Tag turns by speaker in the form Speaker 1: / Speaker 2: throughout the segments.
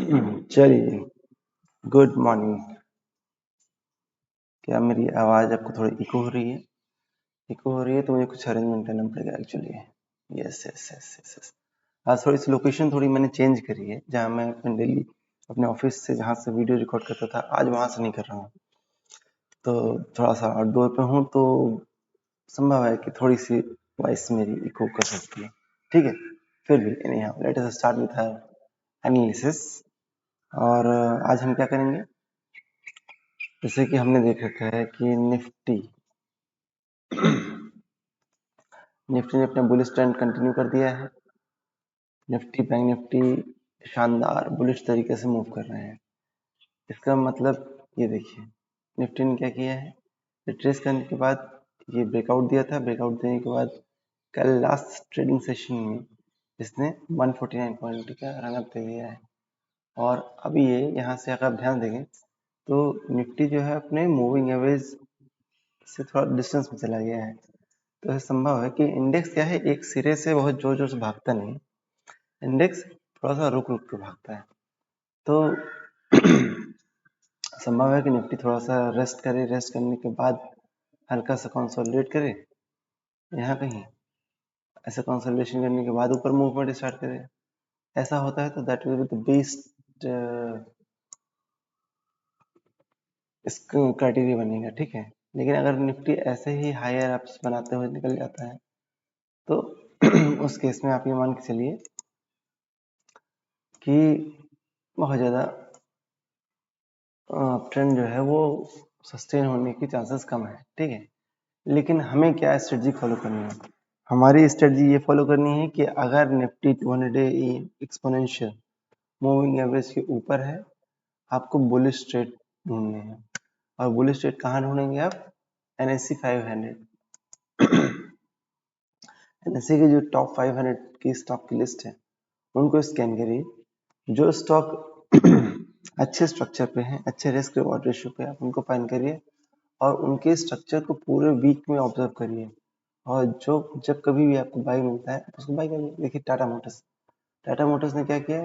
Speaker 1: चलिए, good morning. क्या मेरी आवाज़ आपको थोड़ी इको हो रही है? इको हो रही है तो मुझे कुछ अरेंजमेंट करना पड़ेगा actually. Yes yes yes yes yes. आज थोड़ी सी लोकेशन थोड़ी मैंने चेंज करी है, जहाँ मैं अपने डेली अपने ऑफिस से जहाँ से वीडियो रिकॉर्ड करता था, आज वहाँ से नहीं कर रहा हूँ। तो थोड़ा सा आउटडोर पे हूँ, तो संभव है कि थोड़ी सी वॉइस मेरी इको कर सकती है। ठीक है, फिर भी anyhow let us start with analysis. और आज हम क्या करेंगे, जैसे कि हमने देख रखा है कि निफ्टी निफ्टी ने अपना बुलिश ट्रेंड कंटिन्यू कर दिया है। निफ्टी बैंक निफ्टी शानदार बुलिश तरीके से मूव कर रहे हैं। इसका मतलब ये देखिए, निफ्टी ने क्या किया है, रिट्रेस करने के बाद ये ब्रेकआउट दिया था। ब्रेकआउट देने के बाद कल लास्ट ट्रेडिंग सेशन में इसने 149 पॉइंट का रनअप दे दिया है। और अभी ये यहाँ से अगर आप ध्यान देंगे तो निफ्टी जो है अपने मूविंग एवरेज से थोड़ा डिस्टेंस में चला गया है। तो यह संभव है कि इंडेक्स क्या है, एक सिरे से बहुत जोर जोर से भागता नहीं, इंडेक्स थोड़ा सा रुक रुक के भागता है। तो संभव है कि निफ्टी थोड़ा सा रेस्ट करे, रेस्ट करने के बाद हल्का सा कंसोलिडेट करे यहाँ कहीं, ऐसा कंसोलिडेशन करने के बाद ऊपर मूवमेंट स्टार्ट करे। ऐसा होता है तो that will be the best इसका क्राइटेरिया बनेगा। ठीक है, लेकिन अगर निफ्टी ऐसे ही हायर अप्स बनाते हुए निकल जाता है तो उस केस में आप ये मान के चलिए कि बहुत ज़्यादा ट्रेंड जो है वो सस्टेन होने की चांसेस कम है। ठीक है, लेकिन हमें क्या स्ट्रेटजी फॉलो करनी है, हमारी स्ट्रेटजी ये फॉलो करनी है कि अगर Nifty 200 day exponential moving average के ऊपर है, आपको बुलिश ट्रेड ढूंढने हैं। और बुलिश ट्रेड कहाँ ढूंढेंगे आप, NSE 500 NSE की जो टॉप 500 की स्टॉक की लिस्ट है उनको स्कैन करिए। जो स्टॉक अच्छे स्ट्रक्चर पे हैं, अच्छे रिस्क रिवॉर्ड रेशियो पे, आप उनको फाइंड करिए और उनके स्ट्रक्चर को पूरे वीक में ऑब्जर्व करिए। और जो जब कभी भी आपको बाई मिलता है उसको बाई करिए। देखिए टाटा मोटर्स ने क्या किया,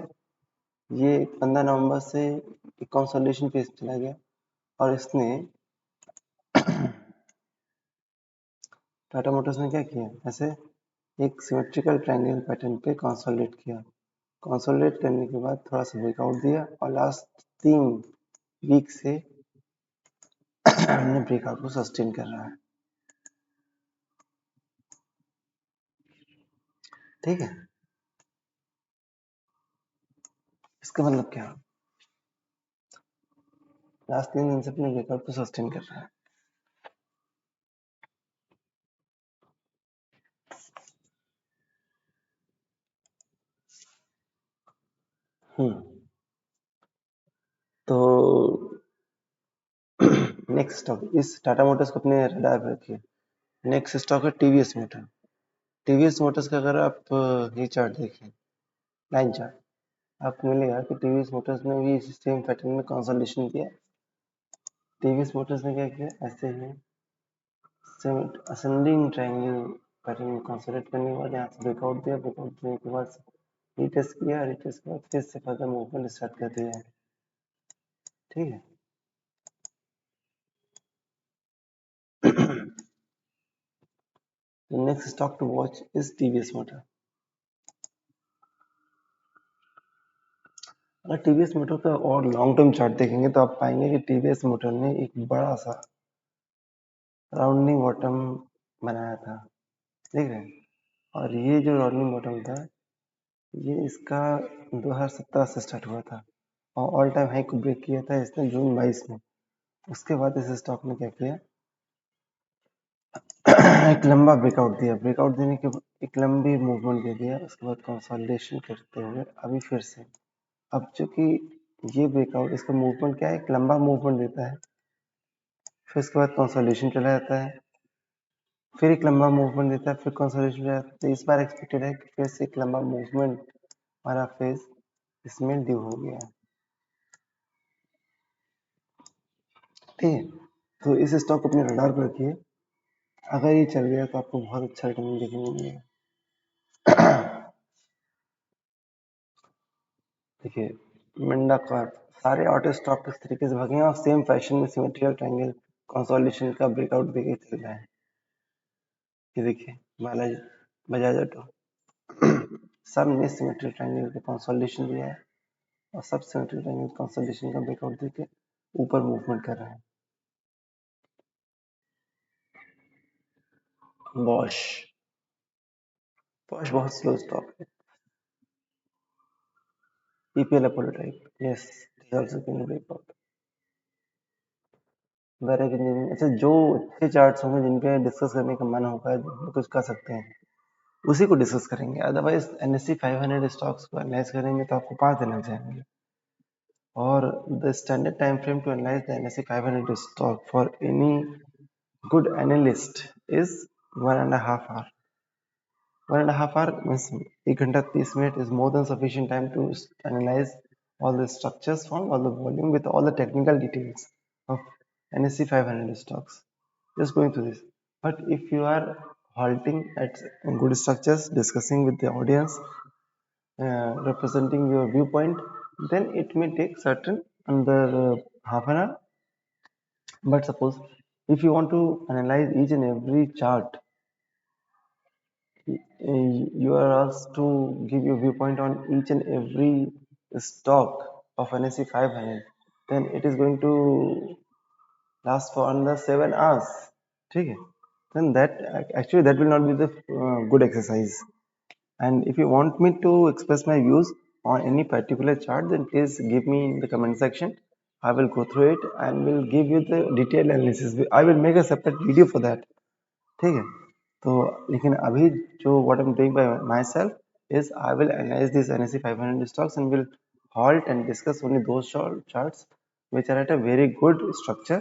Speaker 1: ये 15 नवंबर से एक कंसोलिडेशन फेज चला गया और इसने टाटा मोटर्स ने क्या किया, ऐसे एक सिमेट्रिकल ट्रायंगल पैटर्न पे कंसोलिडेट किया। कंसोलिडेट करने के बाद थोड़ा सा ब्रेकआउट दिया और लास्ट 3 वीक से हमने ब्रेकआउट को सस्टेन कर रहा है। ठीक है, इसका मतलब क्या, लास्ट 3 दिन से अपने ब्रेकआउट को सस्टेन कर रहा है। तो नेक्स्ट स्टॉक, इस टाटा मोटर्स को अपने रडार पर रखिए। नेक्स्ट स्टॉक है टीवीएस मोटर। टीवीएस मोटर्स का अगर आप ये चार्ट देखें, लाइन चार्ट, आपको मिलेगा कि टीवीएस मोटर्स ने भी सेम पैटर्न में कंसोलिडेशन किया। टीवीएस मोटर्स ने क्या किया, ऐसे ही असेंडिंग ट्रायंगल पैटर्न में कंसोलिडेट करने के बाद यहाँ से ब्रेकआउट दिया। ब्रेकआउट देने के बाद रिटेस्ट किया, रिटेस्ट के बाद फिर से फर्दर मूवमेंट स्टार्ट कर दिया है। ठीक है, the next stock to watch is TVS motor. अगर टीवीएस मोटर का और लॉन्ग टर्म चार्ट देखेंगे तो आप पाएंगे कि टीवीएस मोटर ने एक बड़ा सा राउंडिंग बॉटम बनाया था, देख रहे हैं। और ये जो राउंडिंग बॉटम था ये इसका 2017 से स्टार्ट हुआ था और ऑल टाइम हाई को ब्रेक किया था इसने जून 22 में। उसके बाद इस स्टॉक ने क्या किया, एक लंबा ब्रेकआउट दिया। ब्रेकआउट देने के बाद एक लंबी मूवमेंट दे दिया, उसके बाद कंसोलिडेशन करते हुए अभी फिर से, अब चूंकि ये ब्रेकआउट, इसका मूवमेंट क्या है, एक लंबा मूवमेंट देता है, फिर उसके बाद कंसोलिडेशन चला जाता है, फिर एक लंबा मूवमेंट देता है, फिर कंसोलिडेशन चला जाता है। तो इस बार एक्सपेक्टेड है कि फिर से एक लंबा मूवमेंट वाला फेज इसमें ड्यू हो गया है। ठीक है, तो इस स्टॉक को अपने रडार पर रखिए। अगर ये चल गया तो आपको बहुत अच्छा रिटर्न देखने को मिलेगा। देखिए मंडाकार सारे ऑटो स्टॉक इस तरीके से भागे हैं और सेम फैशन में सिमेट्रिकल ट्रायंगल कंसोलिडेशन का ब्रेकआउट देके चल रहा है। ये देखिए बालाजी बजाज ऑटो सब ने सिमेट्रिकल ट्रायंगल का कंसोलिडेशन दिया है और सब सिमेट्रिकल ट्रायंगल कंसोलिडेशन का ब्रेकआउट देके ऊपर मूवमेंट कर रहे हैं। बॉश बॉश बहुत स्लो स्टॉक है। EPL Apollo type yes also can breakout very engineering. अच्छा जो अच्छे चार्ट्स होंगे जिन पे डिस्कस करने का मन होगा कुछ कर सकते हैं उसी को डिस्कस करेंगे, अदरवाइज एनएससी 500 स्टॉक्स को एनालाइज करेंगे तो आपको 5 दिन लग जाएंगे। और the standard time frame to analyse the NSC 500 stock for any good analyst is 1.5 hour. 1.5 hour means 1 घंटा 30 minute is more than sufficient time to analyze all the structures from all the volume with all the technical details of NSE 500 stocks. Just going through this. But if you are halting at good structures, discussing with the audience, representing your viewpoint, then it may take certain under half an hour. But suppose if you want to analyze each and every chart, you are asked to give your viewpoint on each and every stock of NSE 500, then it is going to last for under 7 hours. ठीक है? Then that actually that will not be the good exercise. And if you want me to express my views on any particular chart, then please give me in the comment section. I will go through it and will give you the detailed analysis. I will make a separate video for that. ठीक है? तो लेकिन अभी जो what I'm doing by myself is I will analyze these NSE 500 stocks and will halt and discuss only those charts which are at a very good structure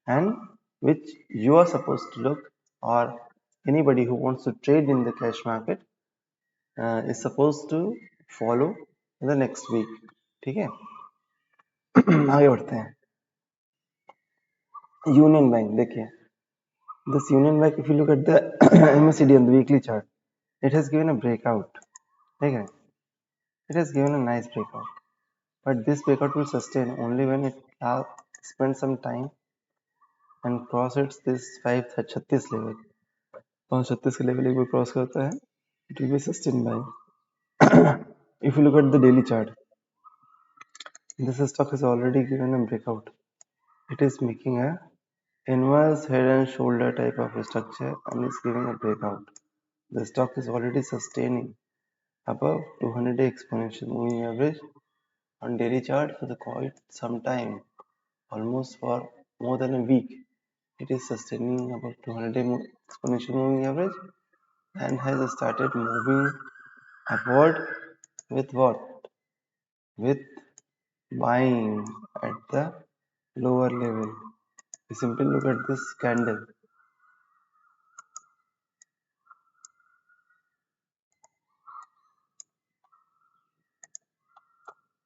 Speaker 1: and which you are supposed to look, or anybody who wants to trade in the cash market is supposed to follow in the next week. ठीक है? आगे बढ़ते हैं। Union bank देखिए, this Union Bank, if you look at the MACD on the weekly chart, it has given a breakout. Okay, it has given a nice breakout, but this breakout will sustain only when it spends some time and crosses this 536 level. 536 के level एक बार cross करता है, it will be sustained by. If you look at the daily chart, this stock has already given a breakout. It is making a inverse head and shoulder type of structure and is giving a breakout. The stock is already sustaining above 200-day exponential moving average on daily chart for the quite some time, almost for more than a week. It is sustaining above 200-day exponential moving average and has started moving upward with what? With buying at the lower level. You simply look at this candle.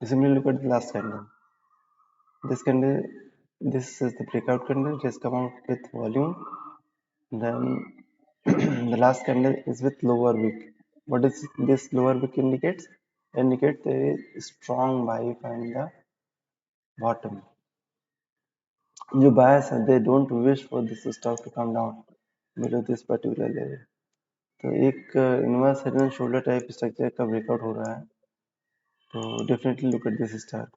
Speaker 1: You simply look at the last candle. This candle, this is the breakout candle. It has come out with volume. Then the last candle is with lower wick. What does this lower wick indicates? Indicate there is strong buy from the bottom. जो buyers हैं, they don't wish for this stock to come down below this particular level. तो एक inverse head and shoulder type structure का breakout हो रहा है. तो definitely look at this stock.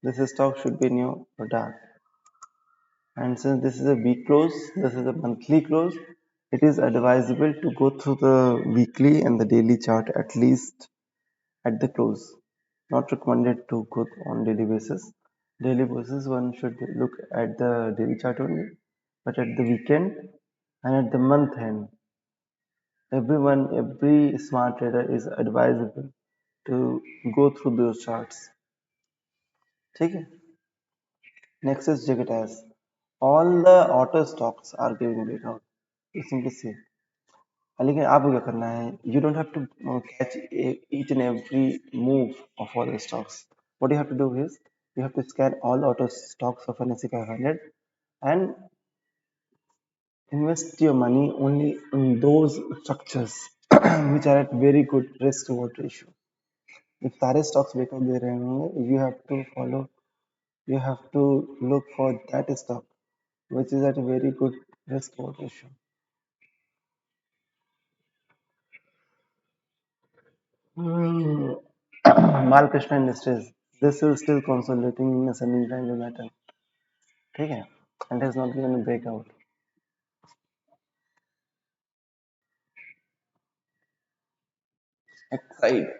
Speaker 1: This stock should be new or dark. And since this is a week close, this is a monthly close, it is advisable to go through the weekly and the daily chart at least at the close. Not recommended to go on daily basis. Daily basis one should look at the daily chart only, but at the weekend and at the month end, every smart trader is advisable to go through those charts. ठीक है? Next is Jagatas. All the auto stocks are giving breakout. You simply see. लेकिन आपको क्या करना है? You don't have to catch each and every move of all the stocks. What you have to do is you have to scan all auto stocks of NSE 500 and invest your money only in those structures which are at very good risk reward ratio. if सारे stocks breakout दे रहे होंगे, you have to look for that stock which is at a very good risk reward ratio. Malkrishna Industries, this is still consolidating in ascending triangle pattern. ठीक है, and has not given a breakout. Exide,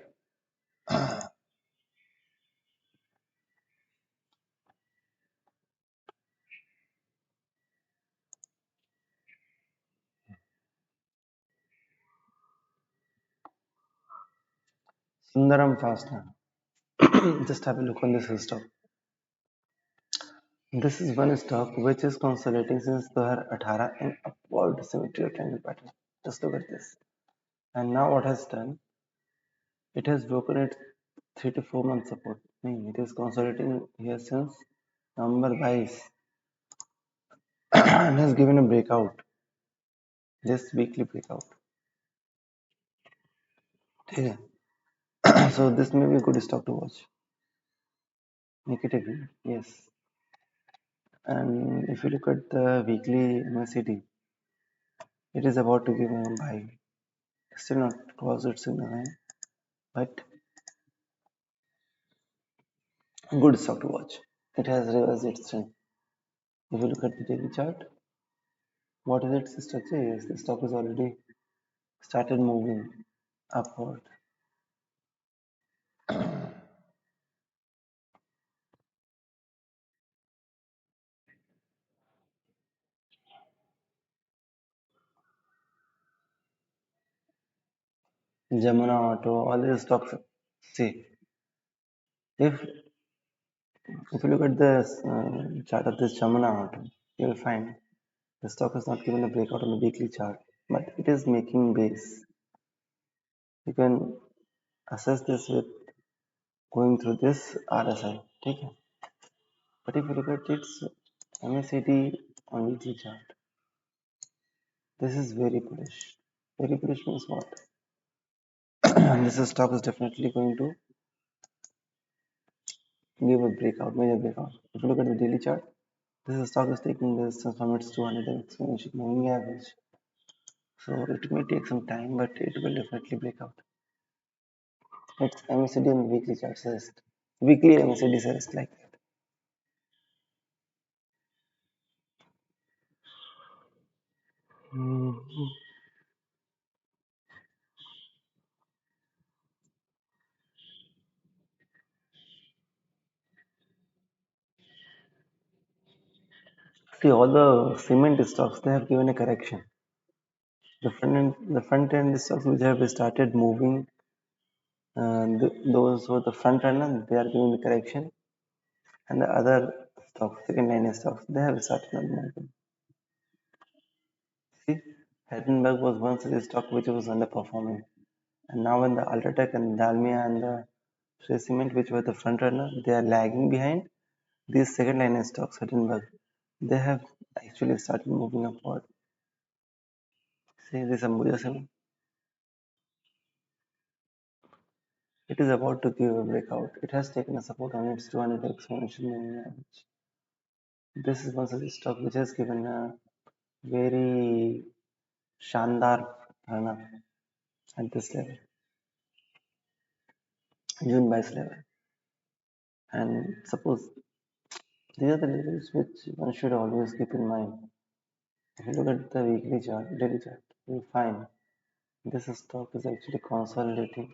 Speaker 1: Sundaram Fastener. Just have a look on this stock. This is one stock which is consolidating since 2018 in upward symmetry of triangle pattern. Just look at this. And now what has done? It has broken its 3 to 4 month support. It is consolidating here since November 22 and has given a breakout. This weekly breakout. Okay. So this may be a good stock to watch. Negative, yes. And if you look at the weekly MACD, it is about to give a buy. Still not close its signal line, but good stock to watch. It has reversed its trend. If you look at the daily chart, what is its structure? Yes, the stock is already started moving upward. Jamuna Auto, all these stocks. See, if you look at the chart of this Jamuna Auto, you will find the stock has not given a breakout on the weekly chart, but it is making base. You can assess this with going through this RSI. Okay? But if you look at its MACD on weekly chart, this is very bullish. Very bullish means what? And this stock is definitely going to give a breakout, major breakout. If you look at the daily chart, this stock is taking the distance from its 200 exponential moving average. So it may take some time, but it will definitely break out. Its MACD on the weekly chart says, weekly MACD says like that. See, all the cement stocks, they have given a correction. The front end stocks which have started moving, those who are the front runner, they are giving the correction, and the other stocks, second line stocks, they have started not moving. See, Heidelberg was once a stock which was underperforming, and now when the Ultratech and Dalmia and the Shree Cement, which were the front runner, they are lagging behind. These second line stocks, Heidelberg, they have actually started moving upward. See, this Ambuja Cement, it is about to give a breakout. It has taken a support on its 200 exponential moving average. This is one such stock which has given a very shandar run up at this level, June bias level. And suppose these are the levels which one should always keep in mind. If you look at the weekly chart, daily chart, you'll find this stock is actually consolidating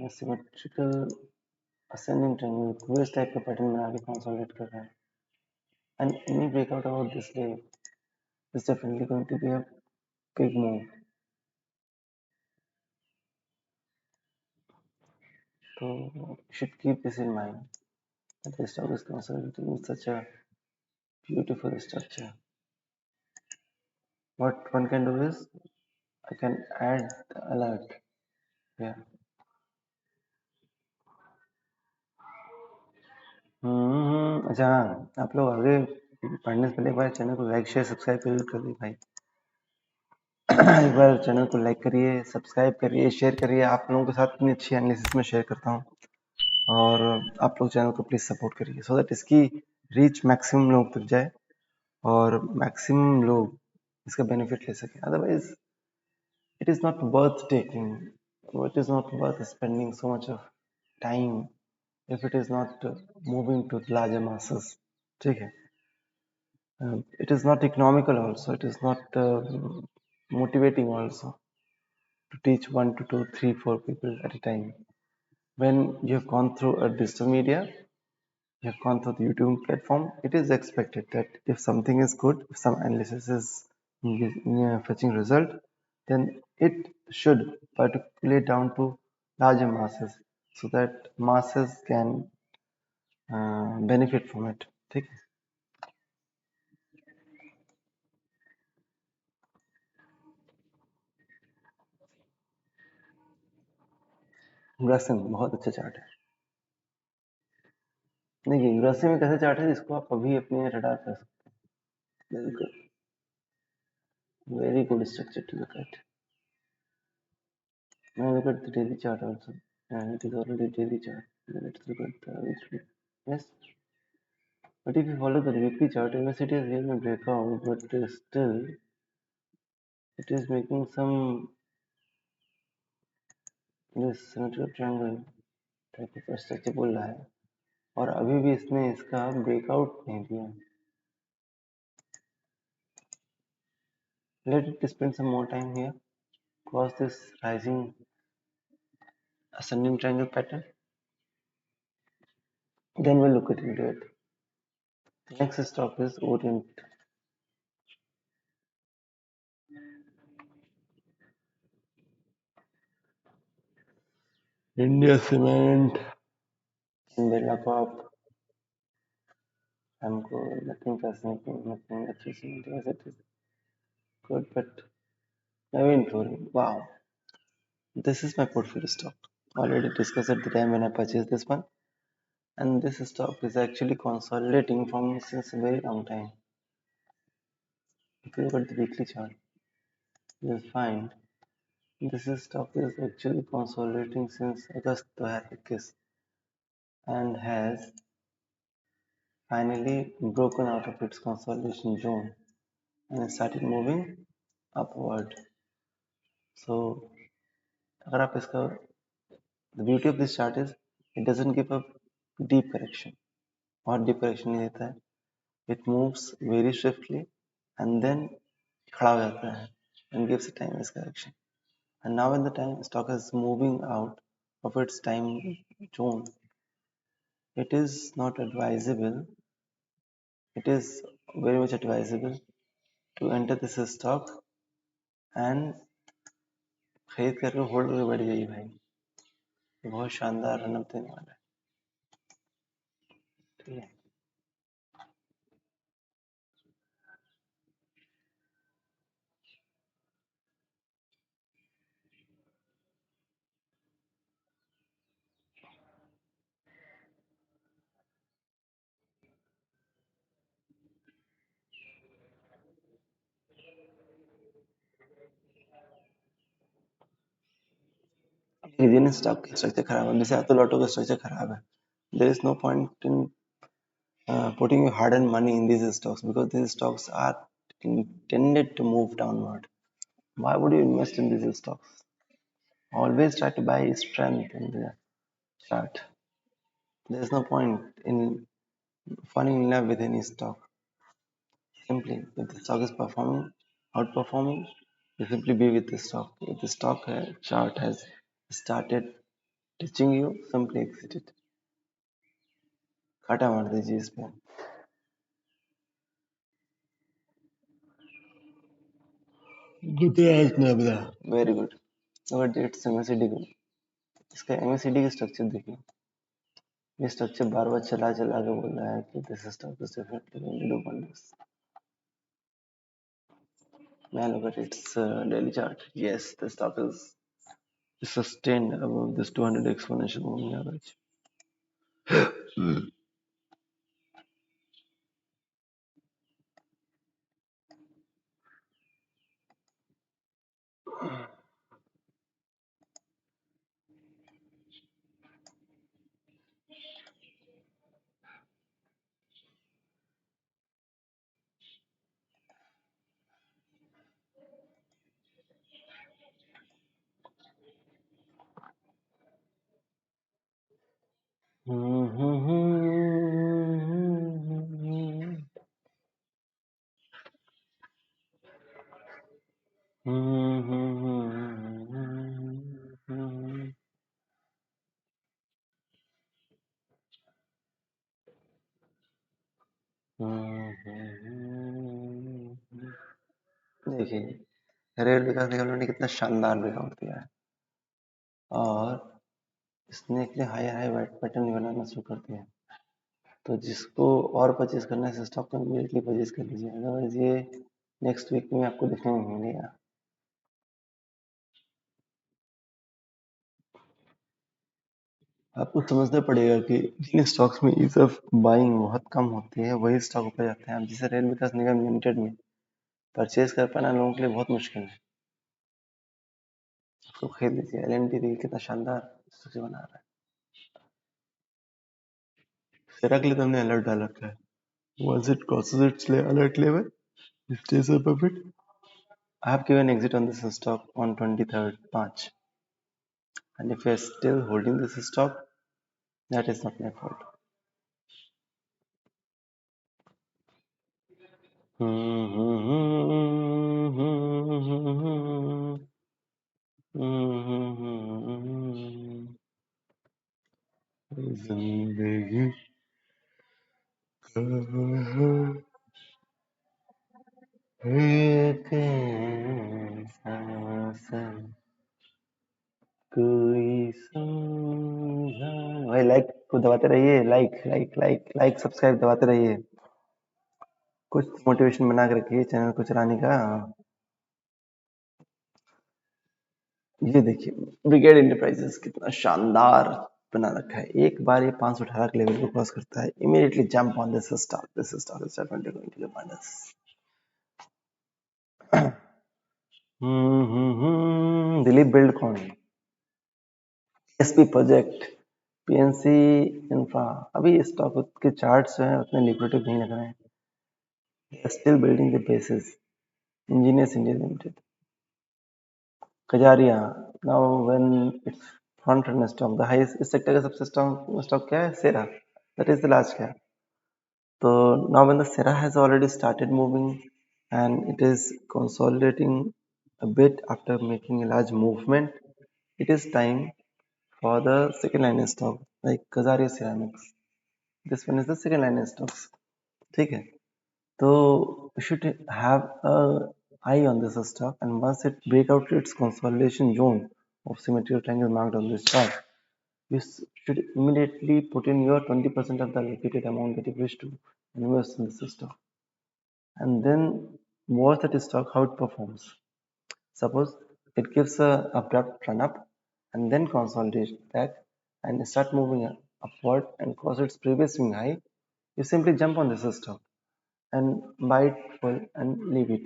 Speaker 1: a symmetrical ascending triangle with waist type का pattern बना के consolidate कर रहा है. And any breakout about this level is definitely going to be a big move. So you should keep this in mind. That the stock is consolidating with such a beautiful structure. What one can do is I can add the alert. Yeah. अच्छा हाँ, आप लोग आगे पढ़ने से पहले एक बार channel को लाइक शेयर सब्सक्राइब जरूर कर दे भाई. एक बार चैनल को लाइक करिए, सब्सक्राइब करिए, शेयर करिए। आप लोगों के साथ इतनी अच्छी एनालिसिस में शेयर करता हूँ, और आप लोग चैनल को प्लीज़ सपोर्ट करिए सो दैट इसकी रीच मैक्सिमम लोग तक जाए और मैक्सिमम लोग इसका बेनिफिट ले सकें। Otherwise it is not worth taking, it is not worth spending so much of time if it is not moving to larger masses. ठीक है, it is not economical also, it is not motivating also to teach one to two, three, four people at a time. When you have gone through a digital media, you have gone through the YouTube platform, it is expected that if something is good, if some analysis is fetching result, then it should particulate down to larger masses so that masses can benefit from it. ठीक है, ग्रासिम बहुत अच्छा chart है। देखिए ग्रासिम एक ऐसा chart है जिसको आप अभी अपने रडार कर सकते हैं। बिल्कुल, very good structure to look at. Now look at the daily chart also. And it is already daily chart. Let's look at the weekly. Yes. But if you follow the weekly chart, MACD has given a breakout, but still it is making some this symmetrical triangle type of structure बोल रहा है, और अभी भी इसने इसका breakout नहीं दिया। Let it spend some more time here, cross this rising ascending triangle pattern, then we'll look at into it. The next stock is Orient. India Cement, Birla Corp, हमको nothing fascinating, nothing achieving. It is good, but Navin Touring, wow, this is my portfolio stock. Already discussed at the time when I purchased this one, and this stock is actually consolidating from since a very long time. If you look at the weekly chart, you will find this stock is actually consolidating since August 2021 and has finally broken out of its consolidation zone and started moving upward. So, अगर आप इसका the beauty of this chart is it doesn't give a deep correction, और deep correction नहीं देता है. It moves very swiftly and then खड़ा हो जाता है and gives a timeless correction. And now when the time stock is moving out of its time zone, it is not advisable. It is very much advisable to enter this stock and खरीद करके hold करके बैठ जाइए भाई, ये बहुत शानदार run up देने वाला है। ठीक है, इंडियन स्टॉक का स्ट्रक्चर खराब है, जैसे तो लॉटो का स्ट्रक्चर खराब है. There is no point in putting your hard-earned money in these stocks because these stocks are intended to move downward. Why would you invest in these stocks? Always try to buy strength in the chart. There is no point in falling in love with any stock. Simply, if the stock is performing, outperforming, you simply be with the stock. If the stock chart has started touching you, simply exit it. काटा मार दीजिए इस पे. Good day, very good. But it's MACD good. इसका MACD का structure देखिए, ये structure बार बार चला चला के बोल रहा है कि this stock is definitely going to do wonders. Now look at its daily chart. Yes, the stock is sustained above this 200 exponential moving average. देखिए रेल विकास निगम ने कितना शानदार ब्रेकआउट दिया है और इसने इतने हाई हाई पैटर्न बनाना शुरू कर दिया है। तो जिसको और परचेज करना है स्टॉक को इमीडिएटली परचेज कर लीजिए, अदरवाइज ये नेक्स्ट वीक में आपको देखने को मिलेगा। आपको समझना पड़ेगा कि जिन स्टॉक्स में ईज ऑफ बाइंग बहुत कम होती है वही स्टॉक ऊपर जाते हैं। अब जैसे रेल विकास निगम लिमिटेड में परचेज कर पाना लोगों के लिए बहुत मुश्किल है। उसको खरीद लीजिए। एल देखिए कितना शानदार स्ट्रक्चर बना रहा है। सेरा के लिए तो हमने अलर्ट डाल रखा है। Once it crosses its alert level, it stays above it. I have given exit on this stock on 23rd March, and if you are still holding this stock, that is not my fault. जिंदगी एक सांस कोई समझा। भाई like को दबाते रहिए, like like like like subscribe दबाते रहिए। कुछ मोटिवेशन बना के रखिए चैनल को चलाने का। ये देखिए ब्रिगेड इंटरप्राइजेस कितना शानदार बना रखा है। एक बार ये 518 के लेवल को क्रॉस करता है, immediately jump on this stock. This stock is definitely going to give minus. Dilip Buildcon, SP project, PNC infra. अभी स्टॉक के चार्ट्स जो हैं उतने लिक्विडिटी नहीं लग रहे हैं। Still building the basis. Engineers India limited, Kajaria, now when it's front run stock the highest. इस सेक्टर का सबसे स्ट्रॉन्ग स्टॉक क्या है? Cera, that is the large cap. So now when the Sera has already started moving and it is consolidating a bit after making a large movement, it is time for the second line stock like Kazaria Ceramics. This one is the second line stocks. ठीक है, तो you should have a eye on this stock, and once it break out its consolidation zone of symmetrical triangle marked on this chart, you should immediately put in your 20% of the allocated amount that you wish to invest in this stock, and then watch that stock how it performs. Suppose it gives a abrupt run up and then consolidates back and start moving upward and cross its previous swing high, you simply jump on this stock and buy it full and leave it.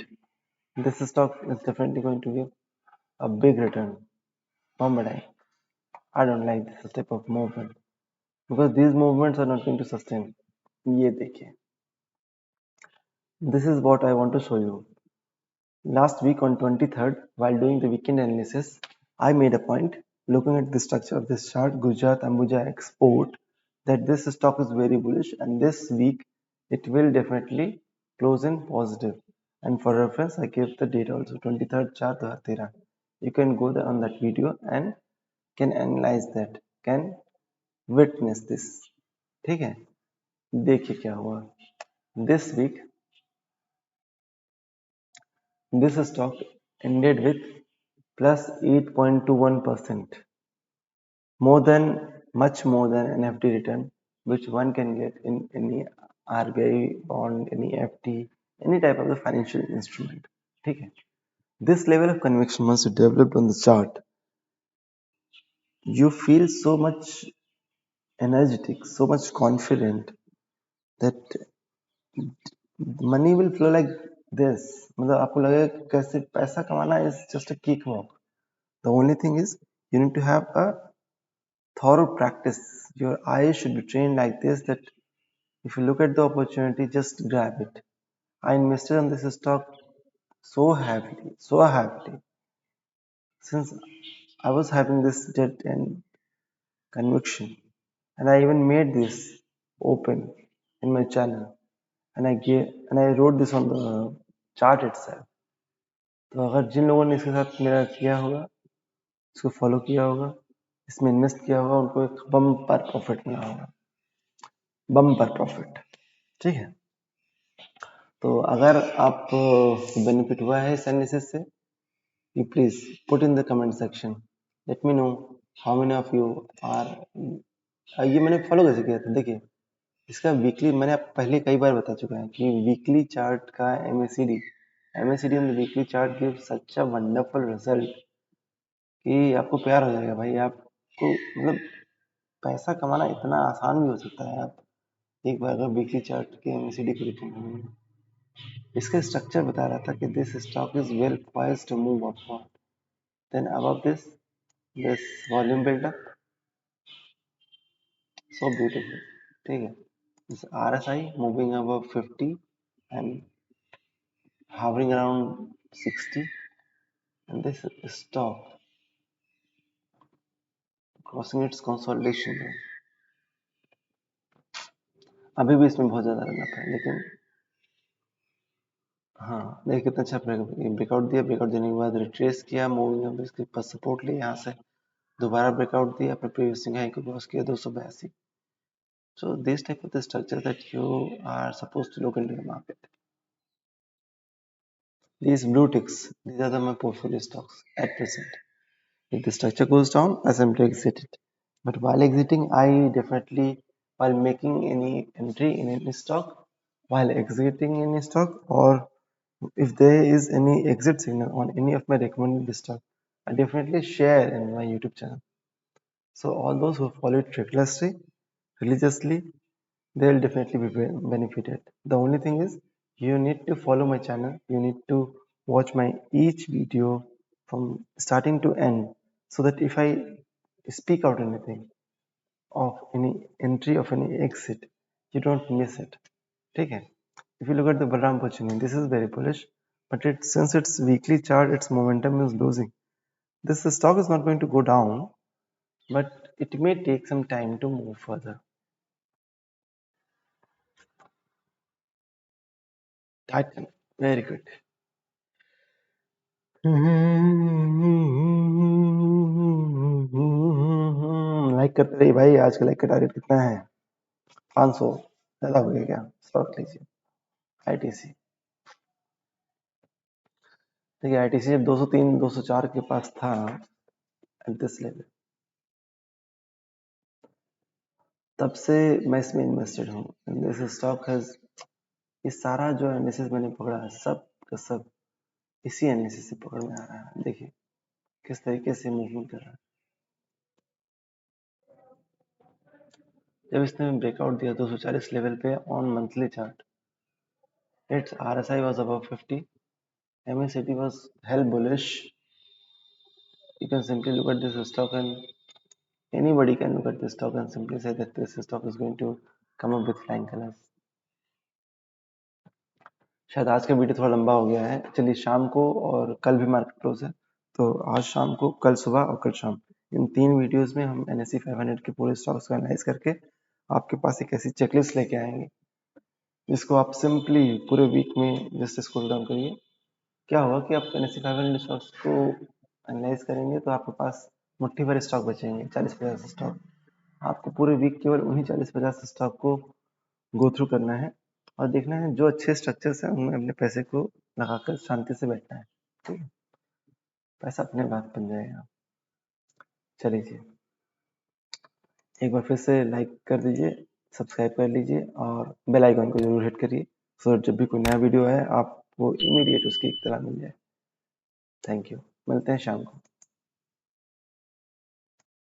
Speaker 1: This stock is definitely going to give a big return. But I don't like this type of movement because these movements are not going to sustain. ये देखिए, this is what I want to show you. Last week on 23rd, while doing the weekend analysis, I made a point looking at the structure of this chart, Gujarat Ambuja Export, that this stock is very bullish and this week it will definitely close in positive. And for reference, I gave the date also 23rd chart 2013. You can go there on that video and can analyze that, can witness this. ठीक है, देखिए क्या हुआ this week. This stock ended with plus 8.21%, much more than an FD return, which one can get in any RBI bond, any FT, any type of the financial instrument. Okay. This level of conviction once you developed on the chart, you feel so much energetic, so much confident that money will flow like this, मतलब आपको लगेगा कि कैसे पैसा कमाना is just a cakewalk. The only thing is you need to have a thorough practice. Your eyes should be trained like this, that if you look at the opportunity, just grab it. I invested on this stock so heavily, since I was having this debt and conviction, and I even made this open in my channel, and I wrote this on the chart itself. तो अगर जिन लोगों ने इसके साथ मेरा किया होगा, इसको फॉलो किया होगा, इसमें इन्वेस्ट किया होगा, उनको एक बम पर प्रॉफिट मिला होगा, बम पर प्रॉफिट. ठीक है. तो अगर आप बेनिफिट हुआ है इस एनालिसिस से, you please put in the comment section, let me know how many of you are. ये मैंने फॉलो कैसे किया था, देखिए इसका वीकली, मैंने आप पहले कई बार बता चुका है कि वीकली चार्ट का MACD on the weekly chart gives such a wonderful result कि आपको प्यार हो जाएगा भाई. आपको मतलब पैसा कमाना इतना आसान भी हो सकता है. आप एक बार अगर वीकली चार्ट के MACD को देखेंगे, इसका स्ट्रक्चर बता रहा था कि this stock is well poised to move upward. Then above this volume buildup, so beautiful. ठीक है. This RSI moving above 50 and hovering around 60, and this stock crossing its consolidation zone. अभी भी इसमें बहुत ज्यादा रन था, लेकिन हाँ देखिए कितना अच्छा ब्रेकआउट दिया. ब्रेकआउट देने के बाद रिट्रेस किया, मूविंग एवरेज इसके पास सपोर्ट लिया, यहाँ से दोबारा ब्रेकआउट दिया, फिर प्रीवियस हाई को क्रॉस किया 282. So this type of the structure that you are supposed to look into the market. These blue ticks, these are my portfolio stocks at present. If the structure goes down, I simply exit it. But while exiting, I definitely, while making any entry in any stock, while exiting any stock, or if there is any exit signal on any of my recommended stock, I definitely share in my YouTube channel. So all those who follow it religiously, they'll definitely be benefited. The only thing is you need to follow my channel, you need to watch my each video from starting to end, so that if I speak out anything of any entry, of any exit, you don't miss it. Okay. If you look at the Balram Pachini, this is very bullish, but since its weekly chart, its momentum is losing. This stock is not going to go down, but it may take some time to move further. Titan, very good. Like करते रहिए भाई. आज का like का target कितना है? 500 ज्यादा हो गया क्या? स्टॉक लीजिए आईटीसी. देखिए आईटीसी जब 203 204 के पास था एट दिस लेवल, तब से मैं इसमें इन्वेस्टेड हूँ. दिस स्टॉक हैज, ये सारा जो एनालिसिस मैंने पकड़ा है, सब का सब इसी एनालिसिस से पकड़ में आ रहा है. देखिए किस तरीके से मूवमेंट कर रहा है. जब इसने ब्रेकआउट दिया 240 लेवल पे on monthly chart, its RSI was above 50, MACD was hell bullish. You can simply look at this stock, and anybody can look at this stock and simply say that this stock is going to come up with flying colors. शायद आज का video थोड़ा लंबा हो गया है. चलिए शाम को, और कल भी मार्केट क्लोज है, तो आज शाम को, कल सुबह और कल शाम, इन 3 वीडियोस में हम NSE 500 के पूरे स्टॉक्स को एनालाइज करके आपके पास एक ऐसी चेकलिस्ट लेके आएंगे जिसको आप सिंपली पूरे वीक में जस्ट स्क्रॉल डाउन करिए. क्या होगा कि आप NSE 500 स्टॉक्स को एनालाइज करेंगे तो आपके पास मुट्ठी भर स्टॉक बचेंगे, 40-50 स्टॉक. आपको पूरे वीक केवल उन्हीं 40-50 स्टॉक को गो थ्रू करना है और देखना है जो अच्छे स्ट्रक्चर्स हैं उनमें अपने पैसे को लगाकर शांति से बैठना है. ठीक है, पैसा अपने बात बन जाएगा. चलिए एक बार फिर से लाइक कर दीजिए, सब्सक्राइब कर लीजिए और बेल आइकन को जरूर हिट करिए, सो जब भी कोई नया वीडियो है आपको इमीडिएट उसकी इत्तला मिल जाए. Thank you. मिलते हैं शाम को.